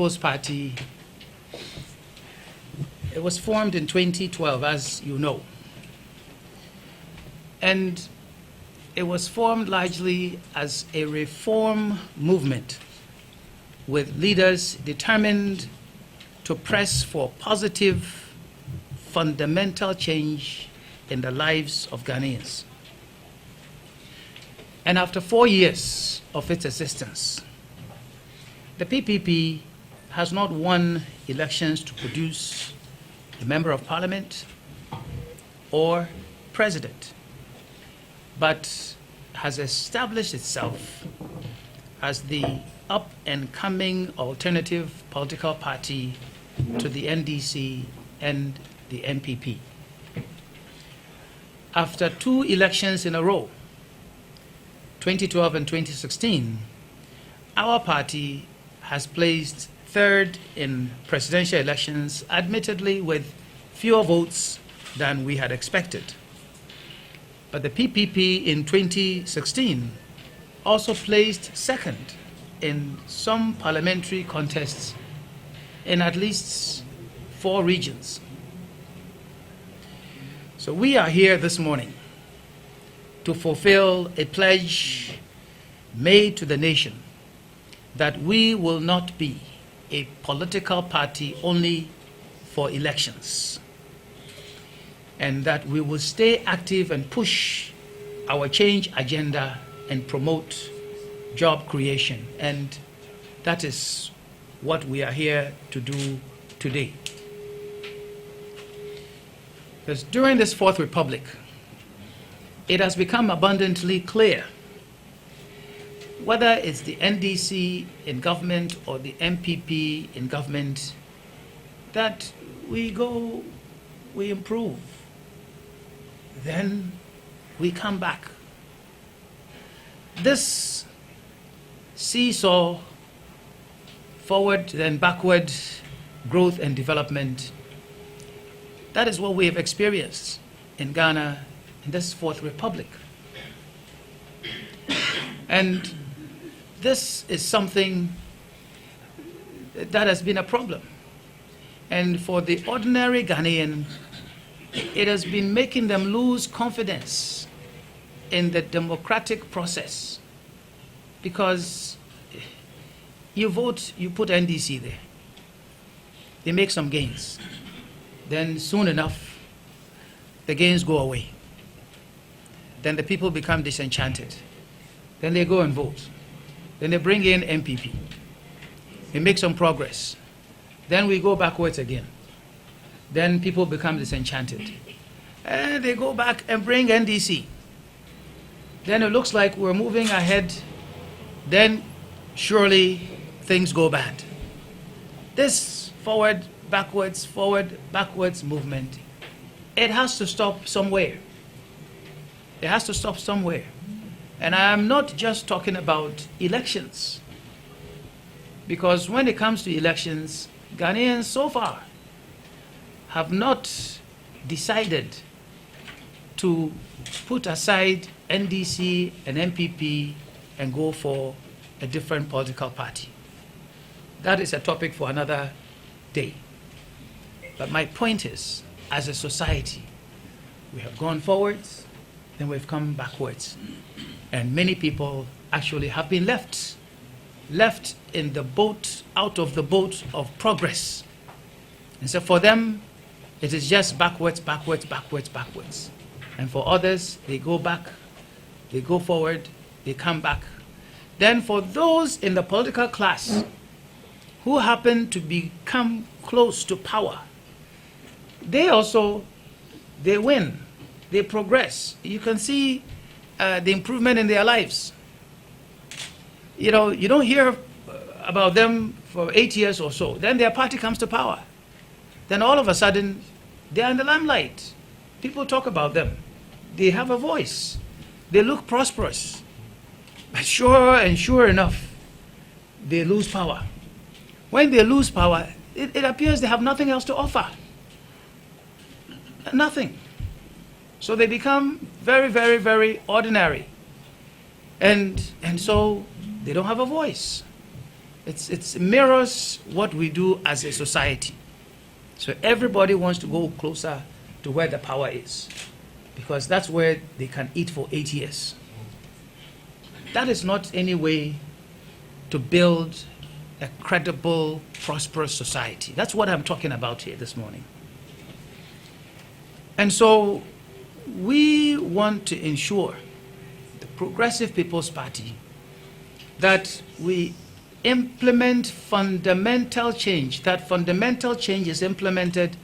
People's Party, it was formed in 2012, as you know. And it was formed largely as a reform movement with leaders determined to press for positive, fundamental change in the lives of Ghanaians. And after 4 years of its existence, the PPP has not won elections to produce a member of parliament or president, but has established itself as the up-and-coming alternative political party to the NDC and the MPP. After 2 elections in a row, 2012 and 2016, our party has placed 3rd in presidential elections, admittedly with fewer votes than we had expected. But the PPP in 2016 also placed 2nd in some parliamentary contests in at least 4 regions. So we are here this morning to fulfill a pledge made to the nation that we will not be a political party only for elections, and that we will stay active and push our change agenda and promote job creation. And that is what we are here to do today. Because during this Fourth Republic, it has become abundantly clear, whether it's the NDC in government or the MPP in government, that we go, we improve, then we come back. This seesaw, forward then backward growth and development, that is what we have experienced in Ghana in this Fourth Republic. And this is something that has been a problem. And for the ordinary Ghanaian, it has been making them lose confidence in the democratic process. Because you vote, you put NDC there. They make some gains. Then soon enough, the gains go away. Then the people become disenchanted. Then they go and vote. Then they bring in MPP. They make some progress. Then we go backwards again. Then people become disenchanted. And they go back and bring NDC. Then it looks like we're moving ahead. Then surely things go bad. This forward, backwards movement, it has to stop somewhere. It has to stop somewhere. And I am not just talking about elections, because when it comes to elections, Ghanaians so far have not decided to put aside NDC and MPP and go for a different political party. That is a topic for another day. But my point is, as a society, we have gone forwards, then we've come backwards. And many people actually have been left in the boat, out of the boat of progress. And so for them, it is just backwards. And for others, they go back, they go forward, they come back. Then for those in the political class who happen to become close to power, they win, they progress. You can see the improvement in their lives. You know, you don't hear about them for 8 years or so. Then their party comes to power. Then all of a sudden, they are in the limelight. People talk about them. They have a voice. They look prosperous. But sure enough, they lose power. When they lose power, it appears they have nothing else to offer. Nothing. So they become very ordinary. And so they don't have a voice. It mirrors what we do as a society. So everybody wants to go closer to where the power is, because that's where they can eat for 8 years. That is not any way to build a credible, prosperous society. That's what I'm talking about here this morning. And so we want to ensure, the Progressive People's Party, that we implement fundamental change, that fundamental change is implemented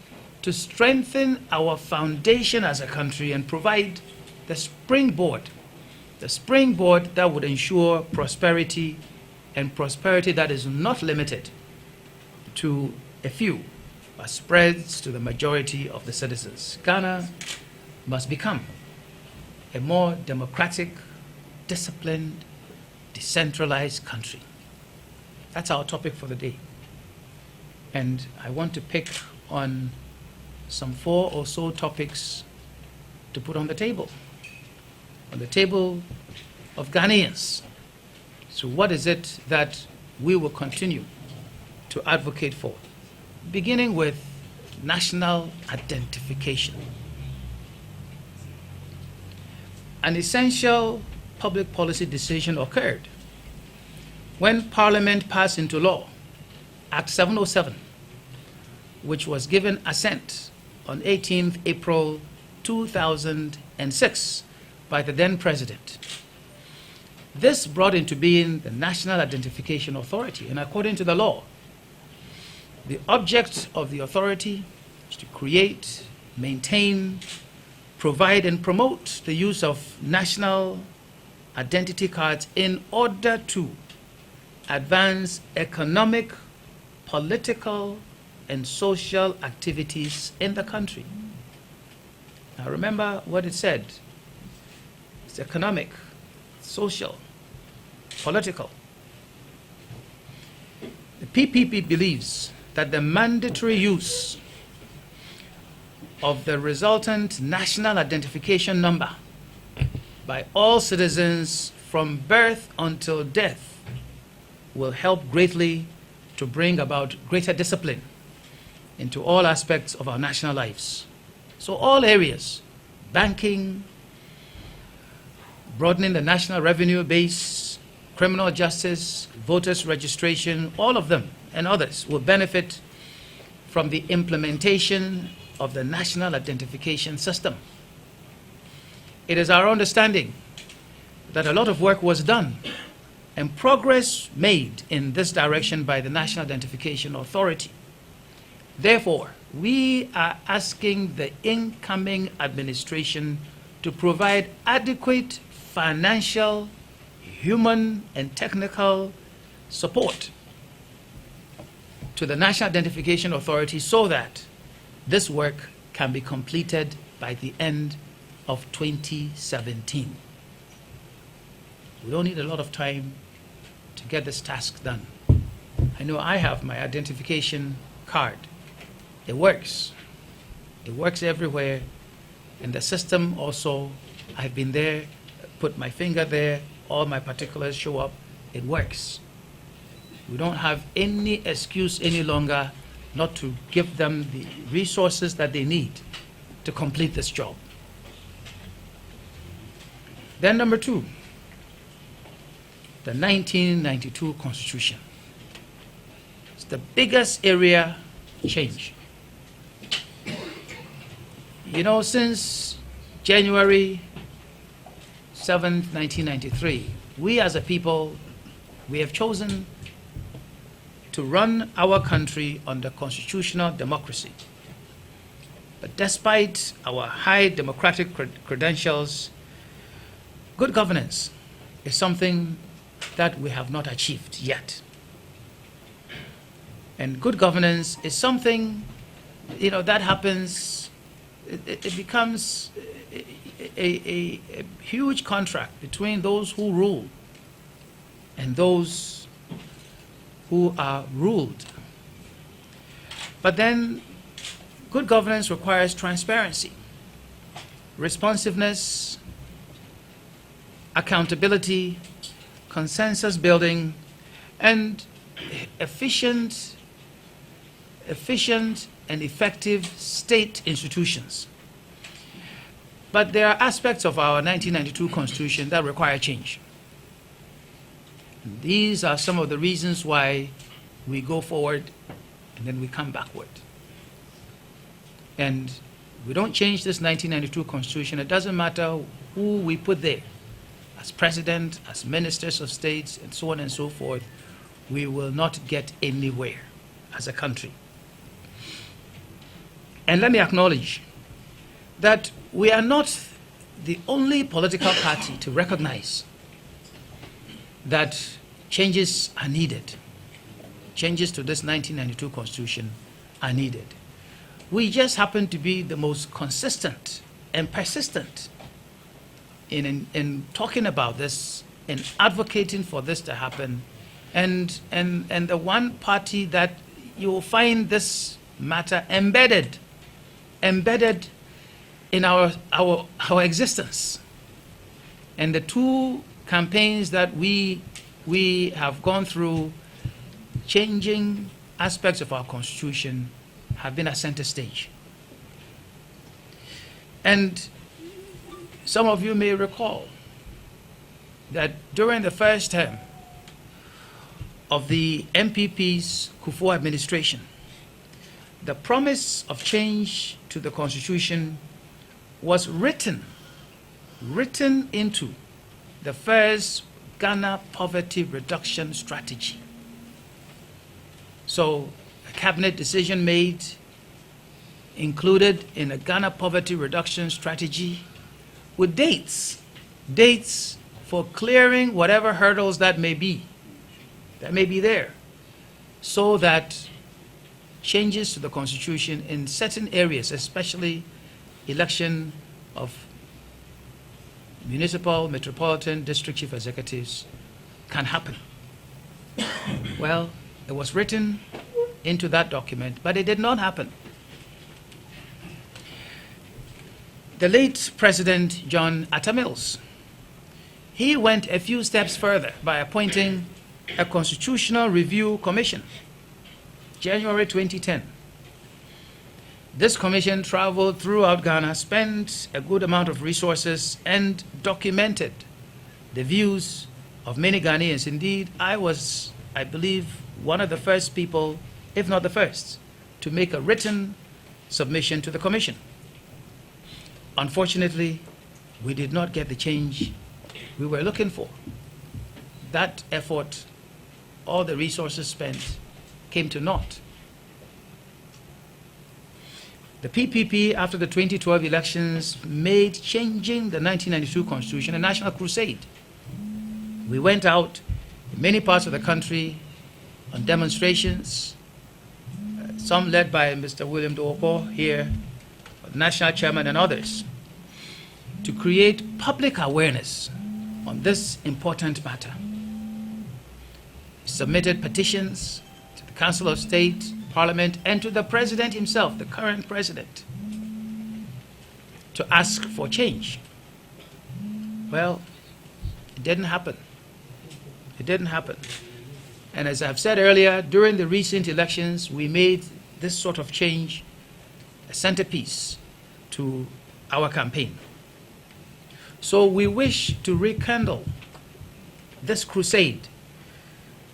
to strengthen our foundation as a country and provide the springboard that would ensure prosperity, and prosperity that is not limited to a few, but spreads to the majority of the citizens. Ghana must become a more democratic, disciplined, decentralized country. That's our topic for the day. And I want to pick on some 4 or so topics to put on the table of Ghanaians. So what is it that we will continue to advocate for? Beginning with national identification. An essential public policy decision occurred when Parliament passed into law Act 707, which was given assent on 18th April 2006 by the then President. This brought into being the National Identification Authority, and according to the law, the object of the authority is to create, maintain, provide, and promote the use of national identity cards in order to advance economic, political, and social activities in the country. Now remember what it said. It's economic, social, political. The PPP believes that the mandatory use of the resultant national identification number by all citizens from birth until death will help greatly to bring about greater discipline into all aspects of our national lives. So all areas, banking, broadening the national revenue base, criminal justice, voters registration, all of them and others will benefit from the implementation of the national identification system. It is our understanding that a lot of work was done and progress made in this direction by the National Identification Authority. Therefore, we are asking the incoming administration to provide adequate financial, human, and technical support to the National Identification Authority so that this work can be completed by the end of 2017. We don't need a lot of time to get this task done. I know I have my identification card. It works. It works everywhere. And the system also, I've been there, put my finger there, all my particulars show up. It works. We don't have any excuse any longer not to give them the resources that they need to complete this job. Then number 2, the 1992 Constitution. It's the biggest area change. You know, since January 7th, 1993, we as a people, we have chosen to run our country under constitutional democracy. But despite our high democratic credentials, good governance is something that we have not achieved yet. And good governance is something, you know, that happens, it becomes a huge contract between those who rule and those who are ruled. But then good governance requires transparency, responsiveness, accountability, consensus building, and efficient and effective state institutions. But there are aspects of our 1992 Constitution that require change. And these are some of the reasons why we go forward and then we come backward. And we don't change this 1992 Constitution. It doesn't matter who we put there, as president, as ministers of states, and so on and so forth, we will not get anywhere as a country. And let me acknowledge that we are not the only political party to recognize that changes are needed. Changes to this 1992 Constitution are needed. We just happen to be the most consistent and persistent in talking about this, in advocating for this to happen, and the one party that you will find this matter embedded in our existence. And the two campaigns that we have gone through, changing aspects of our Constitution, have been at center stage. And some of you may recall that during the first term of the MPP's Kufuor administration, the promise of change to the Constitution was written into the first Ghana Poverty Reduction Strategy. So a cabinet decision made, included in a Ghana Poverty Reduction Strategy with dates for clearing whatever hurdles that may be there, so that changes to the Constitution in certain areas, especially election of municipal, metropolitan, district chief executives, can happen. Well, it was written into that document, but it did not happen. The late President John Atta Mills, he went a few steps further by appointing a Constitutional Review Commission, January 2010. This commission traveled throughout Ghana, spent a good amount of resources, and documented the views of many Ghanaians. Indeed, I was, I believe, one of the first people, if not the first, to make a written submission to the commission. Unfortunately, we did not get the change we were looking for. That effort, all the resources spent, came to naught. The PPP, after the 2012 elections, made changing the 1992 Constitution a national crusade. We went out in many parts of the country on demonstrations, some led by Mr. William Doopo here, national chairman and others, to create public awareness on this important matter. We submitted petitions to the Council of State, Parliament, and to the President himself, the current President, to ask for change. Well, it didn't happen. It didn't happen. And as I've said earlier, during the recent elections, we made this sort of change a centerpiece to our campaign. So we wish to rekindle this crusade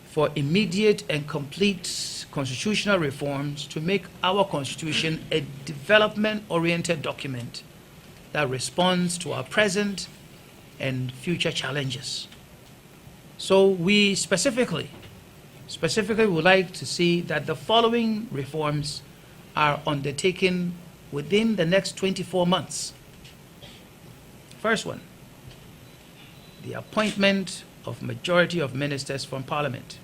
for immediate and complete constitutional reforms to make our Constitution a development-oriented document that responds to our present and future challenges. So we specifically would like to see that the following reforms are undertaken within the next 24 months. First one, the appointment of majority of ministers from Parliament.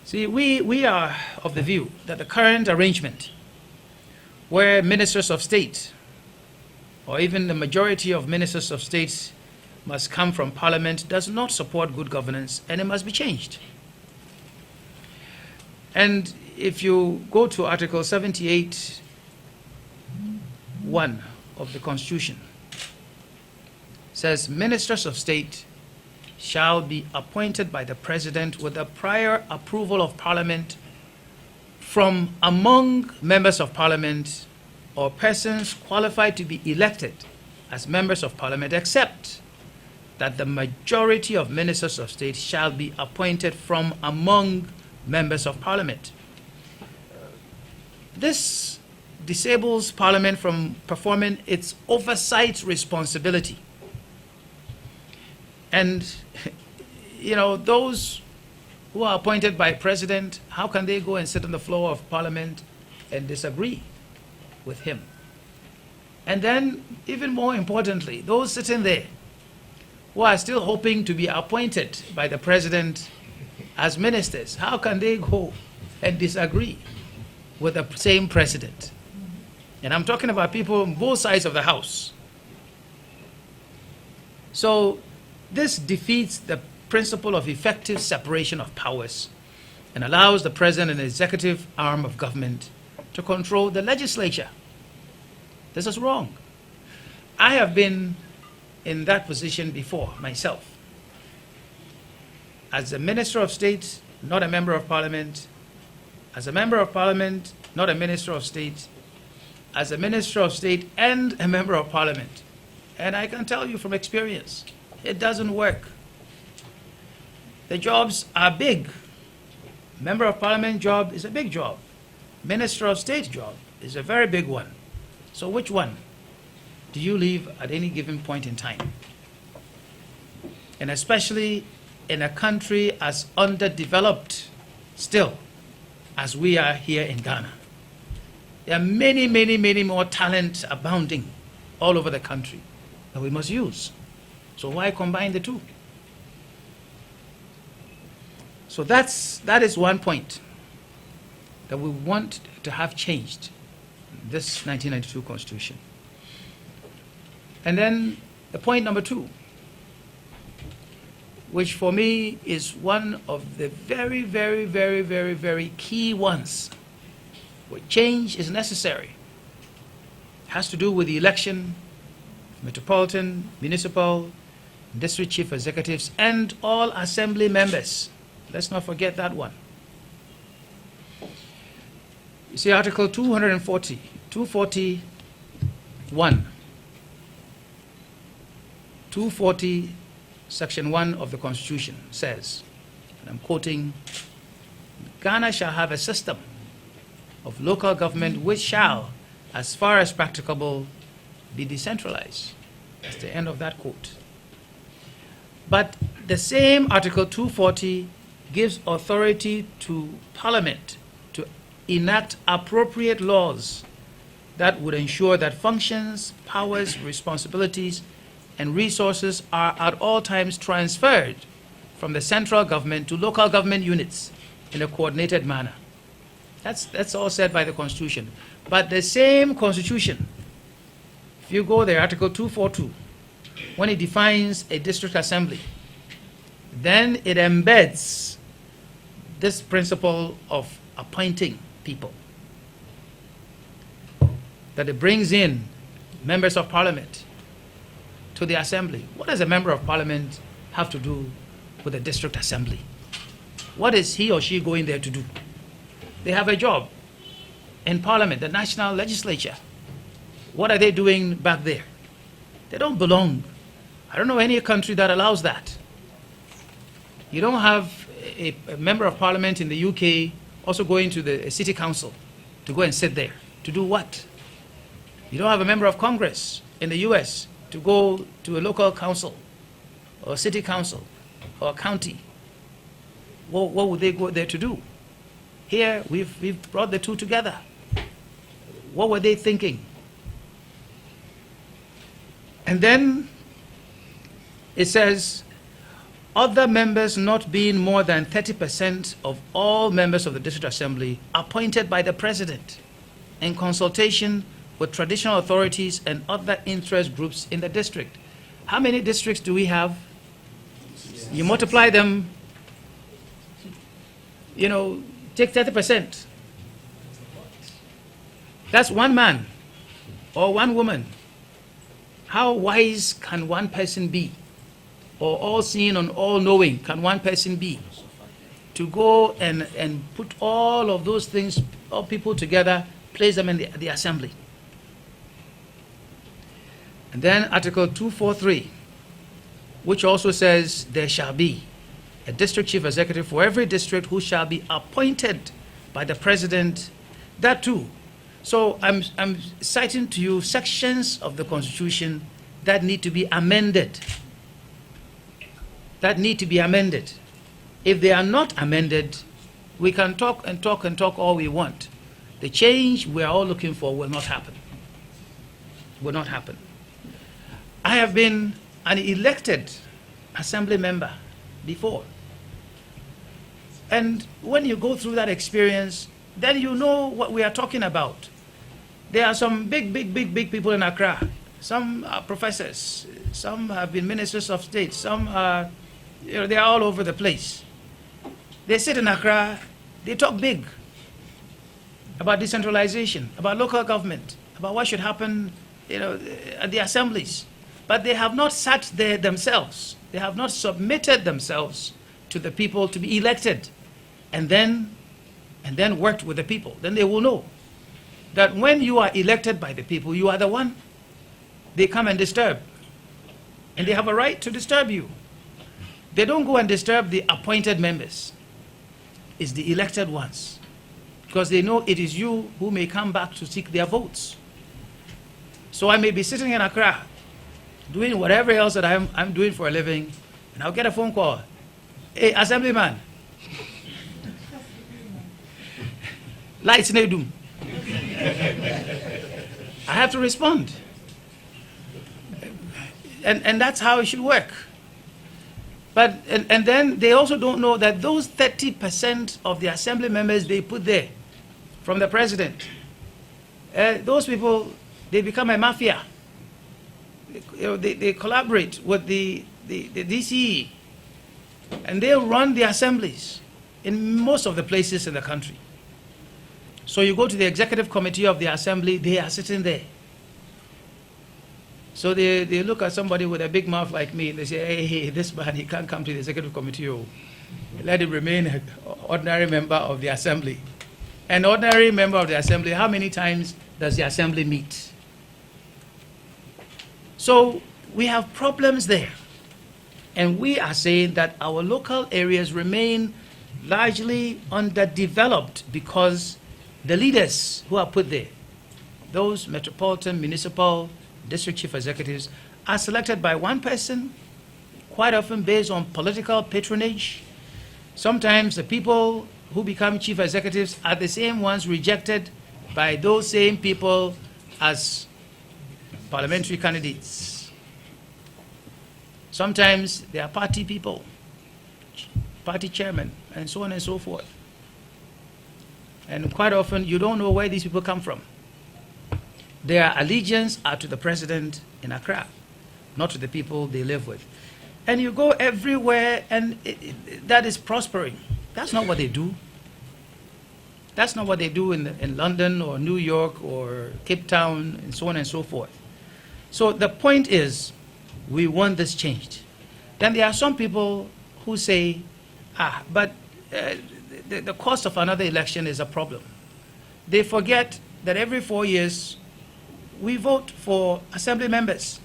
See, we are of the view that the current arrangement, where ministers of state, or even the majority of ministers of state, must come from Parliament, does not support good governance, and it must be changed. And if you go to Article 78(1) of the Constitution, it says ministers of state shall be appointed by the President with the prior approval of Parliament from among members of Parliament or persons qualified to be elected as members of Parliament, except that the majority of ministers of state shall be appointed from among members of Parliament. This disables Parliament from performing its oversight responsibility. And, those who are appointed by President, how can they go and sit on the floor of Parliament and disagree with him? And then, even more importantly, those sitting there who are still hoping to be appointed by the President as ministers, how can they go and disagree with the same President? And I'm talking about people on both sides of the House. So this defeats the principle of effective separation of powers and allows the President and the executive arm of government to control the legislature. This is wrong. I have been in that position before myself. As a Minister of State, not a Member of Parliament. As a Member of Parliament, not a Minister of State. As a Minister of State and a Member of Parliament. And I can tell you from experience, it doesn't work. The jobs are big. Member of Parliament job is a big job. Minister of State job is a very big one. So which one do you leave at any given point in time? And especially in a country as underdeveloped still as we are here in Ghana. There are many, many, many more talent abounding all over the country that we must use. So why combine the two? So that is one point that we want to have changed this 1992 Constitution. And then the point number 2, which for me is one of the very, very, very, very, very key ones where change is necessary. It has to do with the election of metropolitan, municipal, district chief executives, and all assembly members. Let's not forget that one. You see, Article 241, 240, Section 1 of the Constitution says, and I'm quoting, Ghana shall have a system of local government which shall, as far as practicable, be decentralized. That's the end of that quote. But the same Article 240 gives authority to Parliament to enact appropriate laws that would ensure that functions, powers, responsibilities, and resources are at all times transferred from the central government to local government units in a coordinated manner. That's all said by the Constitution. But the same Constitution, if you go there, Article 242, when it defines a district assembly, then it embeds this principle of appointing people. That it brings in members of Parliament to the assembly. What does a member of Parliament have to do with a district assembly? What is he or she going there to do? They have a job in Parliament, the national legislature. What are they doing back there? They don't belong. I don't know any country that allows that. You don't have a member of Parliament in the UK also going to the city council to go and sit there. To do what? You don't have a member of Congress in the US to go to a local council or city council or a county. What would they go there to do? Here, we've brought the two together. What were they thinking? And then it says, other members not being more than 30% of all members of the District Assembly appointed by the President in consultation with traditional authorities and other interest groups in the district. How many districts do we have? You multiply them, take 30%. That's one man or one woman. How wise can one person be or all-seeing and all-knowing can one person be? To go and put all of those things, all people together, place them in the assembly. And then Article 243, which also says there shall be a district chief executive for every district who shall be appointed by the president. That too. So I'm citing to you sections of the Constitution that need to be amended. That need to be amended. If they are not amended, we can talk and talk and talk all we want. The change we are all looking for will not happen. Will not happen. I have been an elected assembly member before. And when you go through that experience, then you know what we are talking about. There are some big people in Accra. Some are professors. Some have been ministers of state. Some are, they are all over the place. They sit in Accra, they talk big about decentralization, about local government, about what should happen, at the assemblies. But they have not sat there themselves. They have not submitted themselves to the people to be elected, and then worked with the people. Then they will know that when you are elected by the people, you are the one they come and disturb. And they have a right to disturb you. They don't go and disturb the appointed members. It's the elected ones, because they know it is you who may come back to seek their votes. So I may be sitting in Accra, doing whatever else that I'm doing for a living, and I'll get a phone call. Hey, Assemblyman, lights in doom. I have to respond. And that's how it should work. But and then they also don't know that those 30% of the assembly members they put there from the president, those people, they become a mafia. They collaborate with the DCE, and they run the assemblies in most of the places in the country. So you go to the executive committee of the assembly, they are sitting there. So they look at somebody with a big mouth like me, and they say, hey, this man, he can't come to the executive committee. Oh. Let him remain an ordinary member of the assembly. An ordinary member of the assembly, how many times does the assembly meet? So we have problems there. And we are saying that our local areas remain largely underdeveloped because the leaders who are put there, those metropolitan, municipal, district chief executives, are selected by one person, quite often based on political patronage. Sometimes the people who become chief executives are the same ones rejected by those same people as parliamentary candidates. Sometimes they are party people, party chairmen, and so on and so forth. And quite often you don't know where these people come from. Their allegiance are to the president in Accra, not to the people they live with. And you go everywhere and that is prospering. That's not what they do. That's not what they do in London or New York or Cape Town and so on and so forth. So the point is, we want this changed. Then there are some people who say, but the cost of another election is a problem. They forget that every 4 years, we vote for assembly members.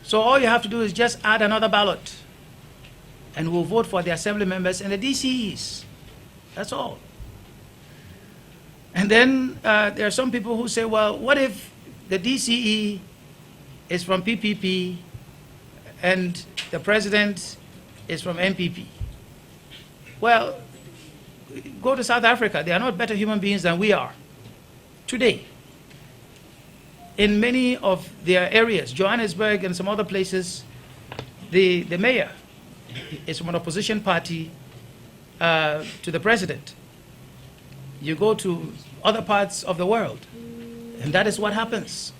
So all you have to do is just add another ballot, and we'll vote for the assembly members and the DCEs. That's all. And then there are some people who say, well, what if the DCE is from PPP and the president is from MPP? Well, go to South Africa. They are not better human beings than we are today. In many of their areas, Johannesburg and some other places, the mayor is from an opposition party to the president. You go to other parts of the world, and that is what happens.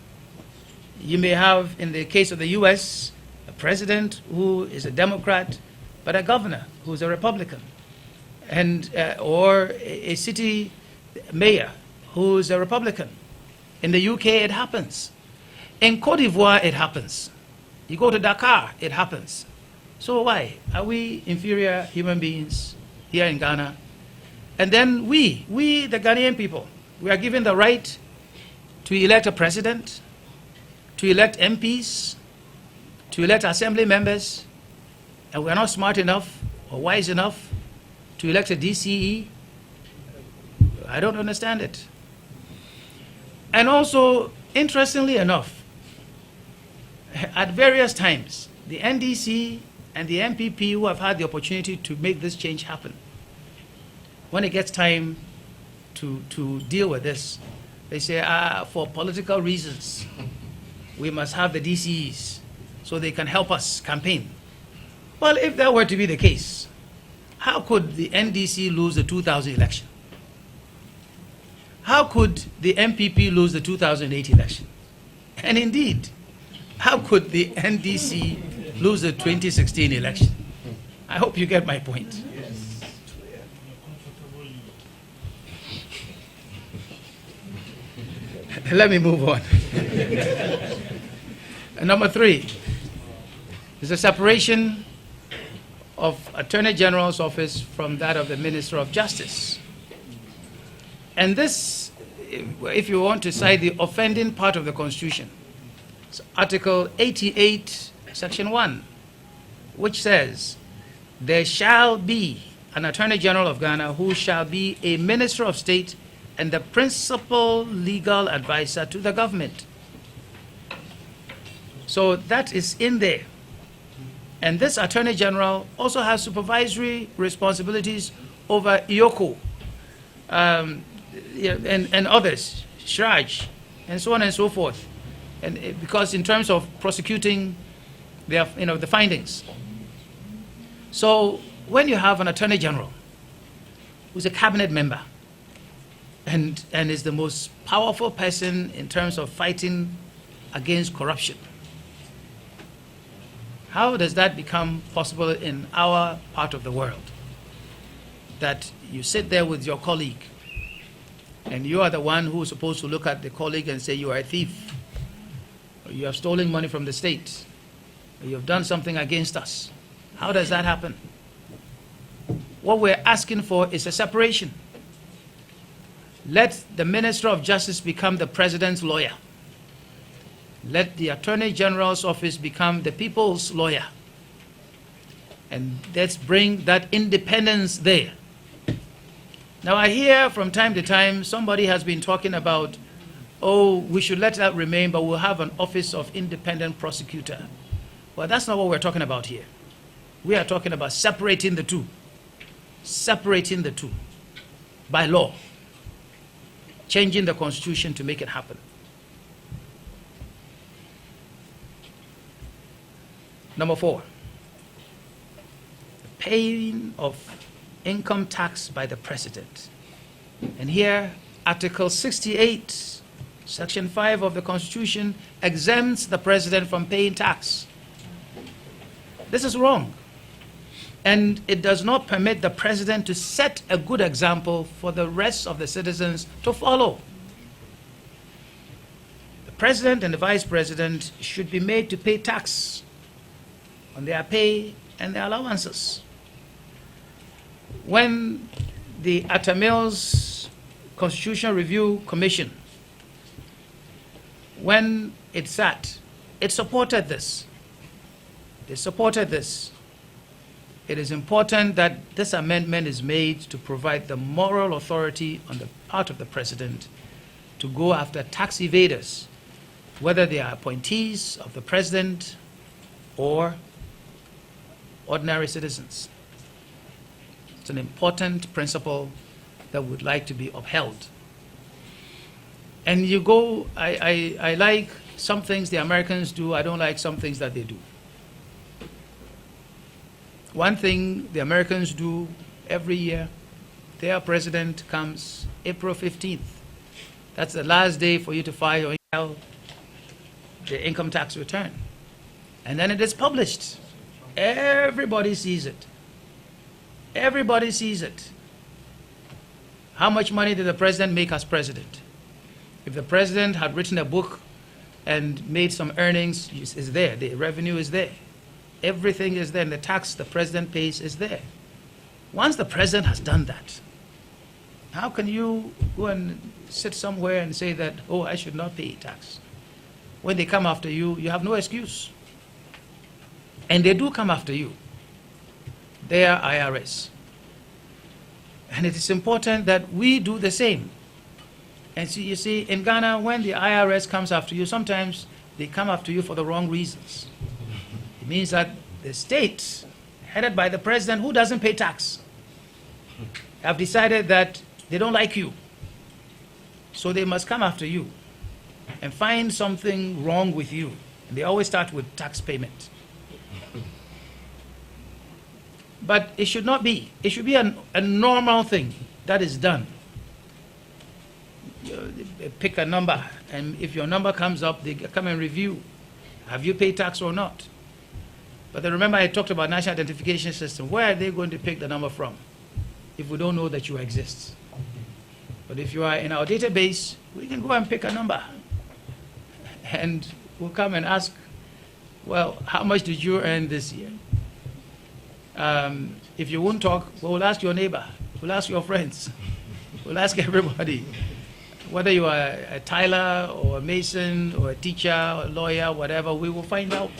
You may have, in the case of the US, a president who is a Democrat, but a governor who is a Republican, and or a city mayor who is a Republican. In the UK, it happens. In Cote d'Ivoire, it happens. You go to Dakar, it happens. So why? Are we inferior human beings here in Ghana? And then we, the Ghanaian people, we are given the right to elect a president, to elect MPs, to elect assembly members, and we're not smart enough or wise enough to elect a DCE. I don't understand it. And also, interestingly enough, at various times, the NDC and the MPP who have had the opportunity to make this change happen, when it gets time to deal with this, they say, for political reasons, we must have the DCEs so they can help us campaign. Well, if that were to be the case, how could the NDC lose the 2000 election? How could the MPP lose the 2008 election? And indeed, how could the NDC lose the 2016 election? I hope you get my point. Let me move on. Number 3 is the separation of Attorney General's office from that of the Minister of Justice. And this, if you want to cite the offending part of the Constitution, it's Article 88, Section 1, which says, there shall be an Attorney General of Ghana who shall be a Minister of State and the principal legal advisor to the government. So that is in there. And this Attorney General also has supervisory responsibilities over IOCO and others, Shraj, and so on and so forth. And because in terms of prosecuting the findings. So when you have an Attorney General who's a cabinet member and is the most powerful person in terms of fighting against corruption, how does that become possible in our part of the world? That you sit there with your colleague and you are the one who is supposed to look at the colleague and say you are a thief, or you have stolen money from the state, or you have done something against us. How does that happen? What we're asking for is a separation. Let the Minister of Justice become the President's lawyer. Let the Attorney General's office become the people's lawyer. And let's bring that independence there. Now I hear from time to time somebody has been talking about, oh, we should let that remain, but we'll have an office of independent prosecutor. Well, that's not what we're talking about here. We are talking about separating the two. Separating the two by law. Changing the Constitution to make it happen. Number 4, the paying of income tax by the President. And here, Article 68, Section 5 of the Constitution exempts the President from paying tax. This is wrong. And it does not permit the President to set a good example for the rest of the citizens to follow. The President and the Vice President should be made to pay tax on their pay and their allowances. When the Atamil's Constitutional Review Commission, when it sat, it supported this. They supported this. It is important that this amendment is made to provide the moral authority on the part of the President to go after tax evaders, whether they are appointees of the President or ordinary citizens. It's an important principle that would like to be upheld. And you go, I like some things the Americans do, I don't like some things that they do. One thing the Americans do every year, their president comes April 15th. That's the last day for you to file the income tax return. And then it is published. Everybody sees it. Everybody sees it. How much money did the president make as president? If the president had written a book and made some earnings is there. The revenue is there. Everything is there, and the tax the president pays is there. Once the president has done that, how can you go and sit somewhere and say that, oh, I should not pay tax? When they come after you, you have no excuse. And they do come after you. They are IRS. And it is important that we do the same. And so you see, in Ghana, when the IRS comes after you, sometimes they come after you for the wrong reasons. It means that the state, headed by the president, who doesn't pay tax, have decided that they don't like you. So they must come after you and find something wrong with you. And they always start with tax payment. But it should not be. It should be a normal thing that is done. Pick a number, and if your number comes up, they come and review. Have you paid tax or not? But then remember, I talked about national identification system. Where are they going to pick the number from if we don't know that you exist? But if you are in our database, we can go and pick a number. And we'll come and ask, well, how much did you earn this year? If you won't talk, we'll ask your neighbor. We'll ask your friends. We'll ask everybody. Whether you are a tiler or a mason or a teacher or a lawyer, whatever, we will find out.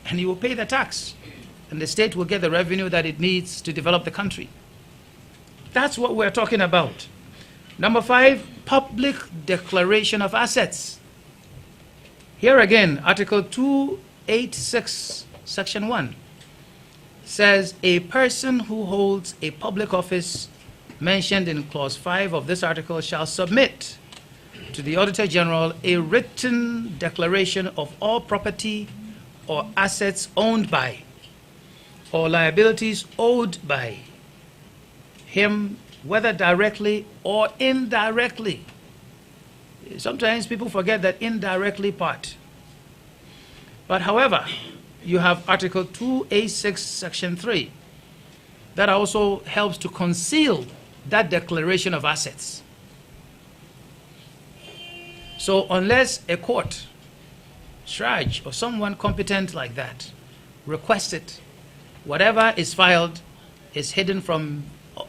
And you will pay the tax. And the state will get the revenue that it needs to develop the country. That's what we're talking about. Number 5, public declaration of assets. Here again, Article 286, Section 1, says a person who holds a public office mentioned in Clause 5 of this article shall submit to the Auditor General a written declaration of all property or assets owned by or liabilities owed by him, whether directly or indirectly. Sometimes people forget that indirectly part. But however, you have Article 286, Section 3, that also helps to conceal that declaration of assets. So unless a court, SRAJ, or someone competent like that requests it, whatever is filed is hidden from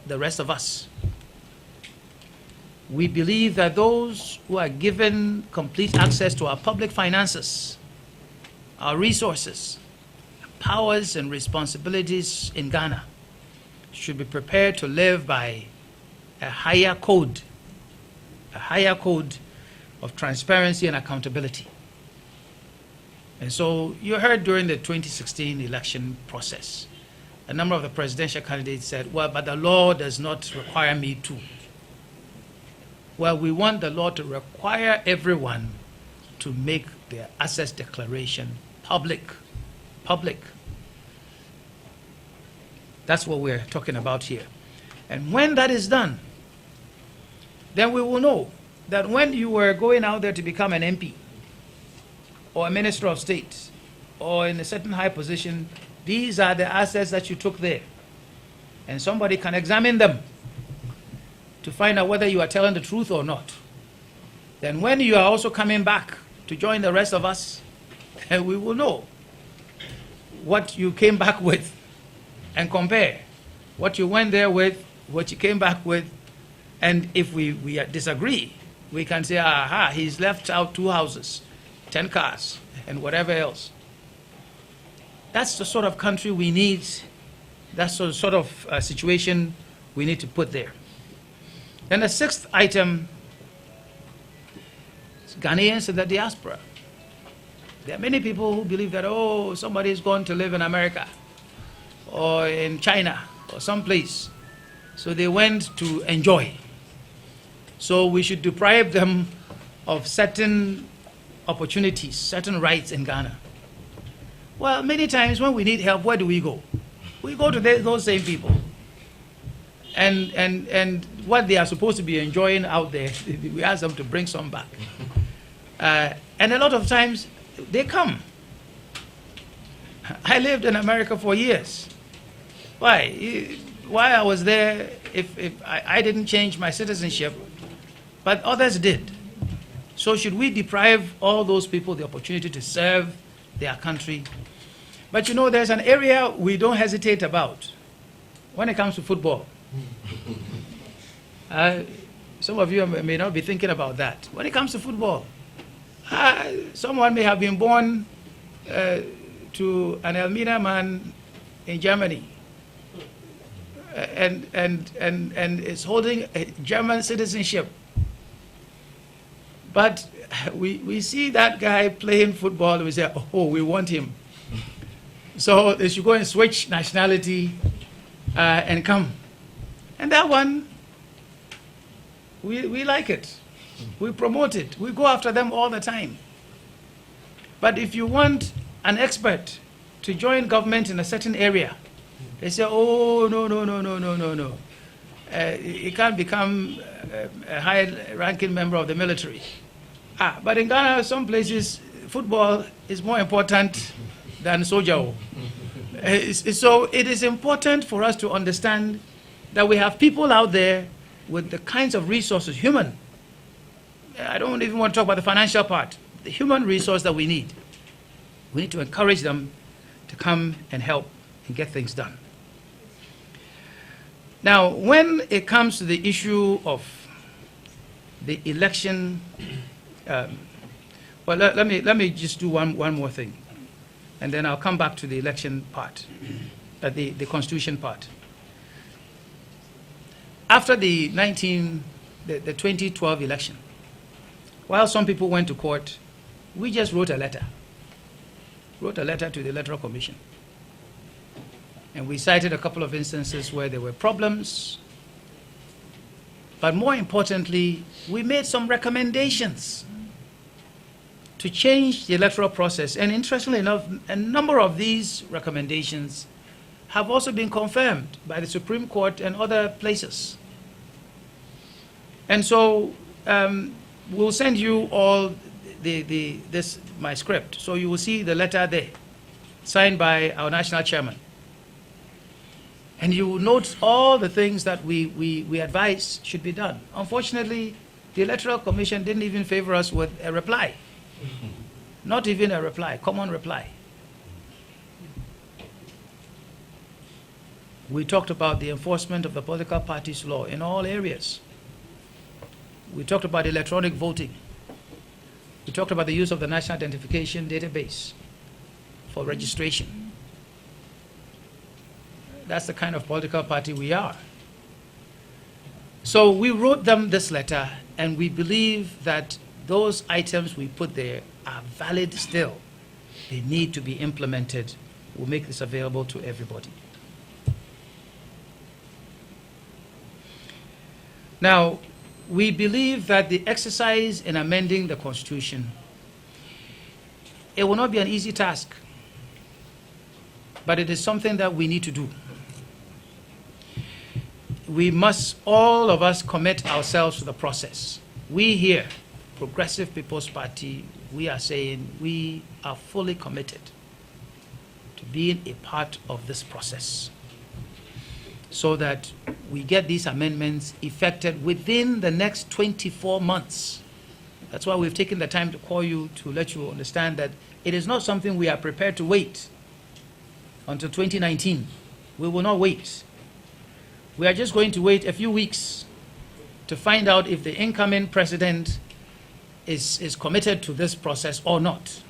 the rest of us. We believe that those who are given complete access to our public finances, our resources, powers and responsibilities in Ghana should be prepared to live by a higher code of transparency and accountability. And so you heard during the 2016 election process, a number of the presidential candidates said, well, but the law does not require me to. Well, we want the law to require everyone to make their assets declaration public. That's what we're talking about here. And when that is done, then we will know that when you were going out there to become an MP or a minister of state or in a certain high position, these are the assets that you took there. And somebody can examine them to find out whether you are telling the truth or not. Then when you are also coming back to join the rest of us, then we will know what you came back with and compare what you went there with, what you came back with. And if we disagree, we can say, aha, he's left out 2 houses, 10 cars, and whatever else. That's the sort of country we need. That's the sort of situation we need to put there. Then the 6th item is Ghanaians in the diaspora. There are many people who believe that, oh, somebody is going to live in America or in China or someplace. So they went to enjoy. So we should deprive them of certain opportunities, certain rights in Ghana. Well, many times when we need help, where do we go? We go to those same people. And what they are supposed to be enjoying out there, we ask them to bring some back. And a lot of times, they come. I lived in America for years. Why? Why I was there, if I didn't change my citizenship, but others did. So should we deprive all those people the opportunity to serve their country? But you know, there's an area we don't hesitate about when it comes to football. Some of you may not be thinking about that. When it comes to football, someone may have been born to an Elmina man in Germany and is holding a German citizenship. But we see that guy playing football and we say, oh, we want him. So they should go and switch nationality and come. And that one, we like it. We promote it. We go after them all the time. But if you want an expert to join government in a certain area, they say, oh, no. He can't become a high-ranking member of the military. But in Ghana, some places, football is more important than soldier. So it is important for us to understand that we have people out there with the kinds of resources, human. I don't even want to talk about the financial part, the human resource that we need. We need to encourage them to come and help and get things done. Now, when it comes to the issue of the election, well, let me just do one more thing, and then I'll come back to the election part, the constitution part. After the 2012 election, while some people went to court, we just wrote a letter to the Electoral Commission. And we cited a couple of instances where there were problems. But more importantly, we made some recommendations to change the electoral process. And interestingly enough, a number of these recommendations have also been confirmed by the Supreme Court and other places. And so we'll send you all my script. So you will see the letter there, signed by our national chairman. And you will note all the things that we advise should be done. Unfortunately, the Electoral Commission didn't even favor us with a reply. Not even a reply, common reply. We talked about the enforcement of the political parties law in all areas. We talked about electronic voting. We talked about the use of the National Identification Database for registration. That's the kind of political party we are. So we wrote them this letter, and we believe that those items we put there are valid still. They need to be implemented. We'll make this available to everybody. Now, we believe that the exercise in amending the Constitution, it will not be an easy task, but it is something that we need to do. We must, all of us, commit ourselves to the process. We here, Progressive People's Party, we are saying we are fully committed to being a part of this process so that we get these amendments effected within the next 24 months. That's why we've taken the time to call you to let you understand that it is not something we are prepared to wait until 2019. We will not wait. We are just going to wait a few weeks to find out if the incoming president is committed to this process or not.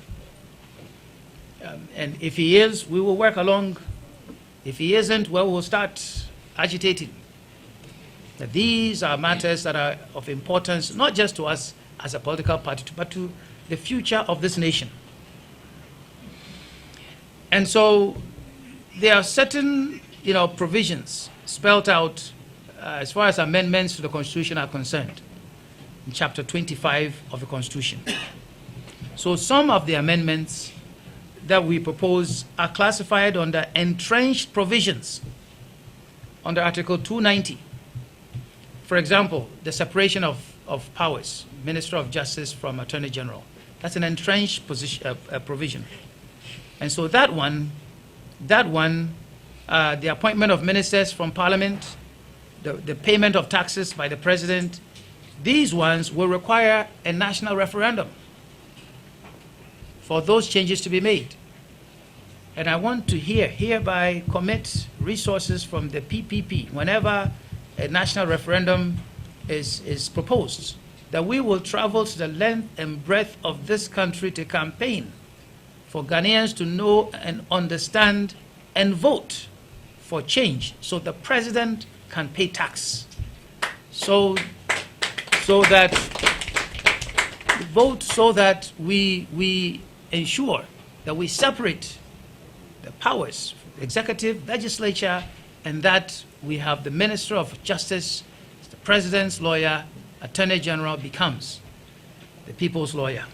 And if he is, we will work along. If he isn't, well, we'll start agitating. That these are matters that are of importance, not just to us as a political party, but to the future of this nation. And so there are certain, provisions spelled out as far as amendments to the Constitution are concerned in Chapter 25 of the Constitution. So some of the amendments that we propose are classified under entrenched provisions under Article 290. For example, the separation of powers, Minister of Justice from Attorney General. That's an entrenched provision. And so that one, the appointment of ministers from Parliament, the payment of taxes by the President, These ones will require a national referendum for those changes to be made. And I want to hereby commit resources from the PPP whenever a national referendum is proposed, that we will travel to the length and breadth of this country to campaign for Ghanaians to know and understand and vote for change so the president can pay tax. So that vote so that we ensure that we separate the powers, executive, legislature, and that we have the Minister of Justice, the President's lawyer, Attorney General becomes the people's lawyer.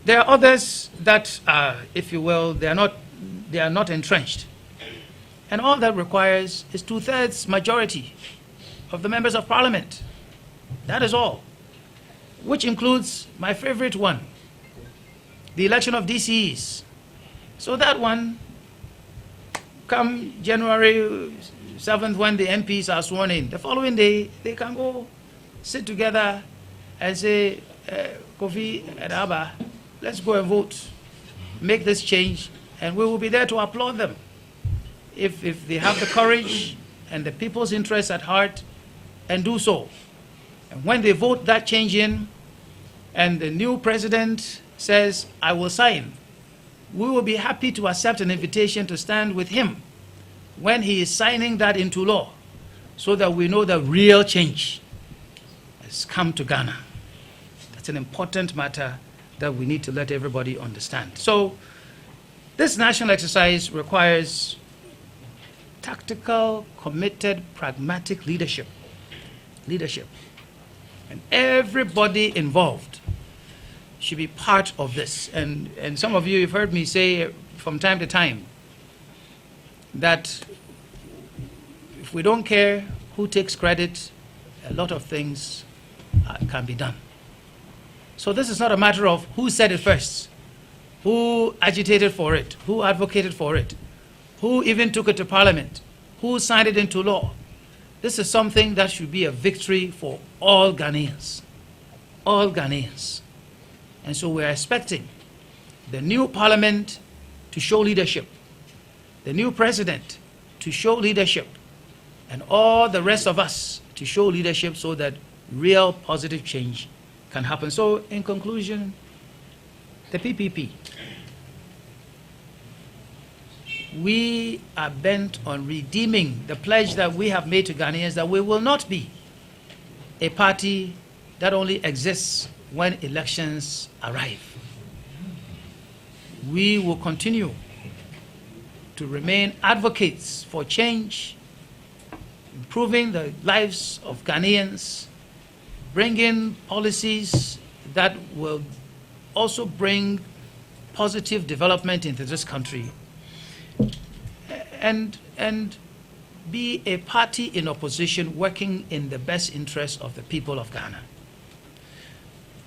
There are others that, if you will, they are not entrenched. And all that requires is 2/3 majority of the members of parliament. That is all, which includes my favorite one, the election of DCEs. So that one, come January 7th, when the MPs are sworn in, the following day, they can go sit together and say, Kofi and Abba, let's go and vote, make this change, and we will be there to applaud them. If they have the courage and the people's interests at heart, and do so. And when they vote that change in, and the new president says, I will sign, we will be happy to accept an invitation to stand with him when he is signing that into law, so that we know the real change has come to Ghana. That's an important matter that we need to let everybody understand. So this national exercise requires tactical, committed, pragmatic leadership. And everybody involved should be part of this. And some of you have heard me say from time to time that if we don't care who takes credit, a lot of things can be done. So this is not a matter of who said it first, who agitated for it, who advocated for it, who even took it to parliament, who signed it into law. This is something that should be a victory for all Ghanaians. All Ghanaians. And so we're expecting the new parliament to show leadership, the new president to show leadership, and all the rest of us to show leadership so that real positive change can happen. So in conclusion, the PPP, we are bent on redeeming the pledge that we have made to Ghanaians that we will not be a party that only exists when elections arrive. We will continue to remain advocates for change, improving the lives of Ghanaians, bringing policies that will also bring positive development into this country, and be a party in opposition working in the best interest of the people of Ghana.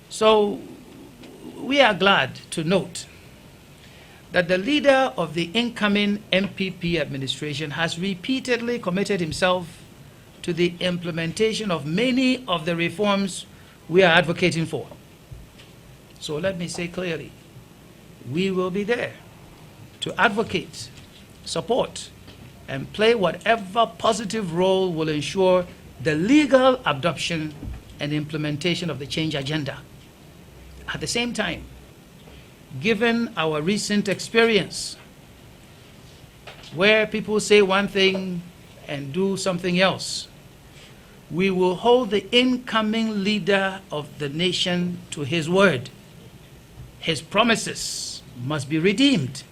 So we are glad to note that the leader of the incoming MPP administration has repeatedly committed himself to the implementation of many of the reforms we are advocating for. So let me say clearly, we will be there to advocate, support, and play whatever positive role will ensure the legal adoption and implementation of the change agenda. At the same time, given our recent experience, where people say one thing and do something else, we will hold the incoming leader of the nation to his word. His promises must be redeemed.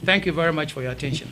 Thank you very much for your attention.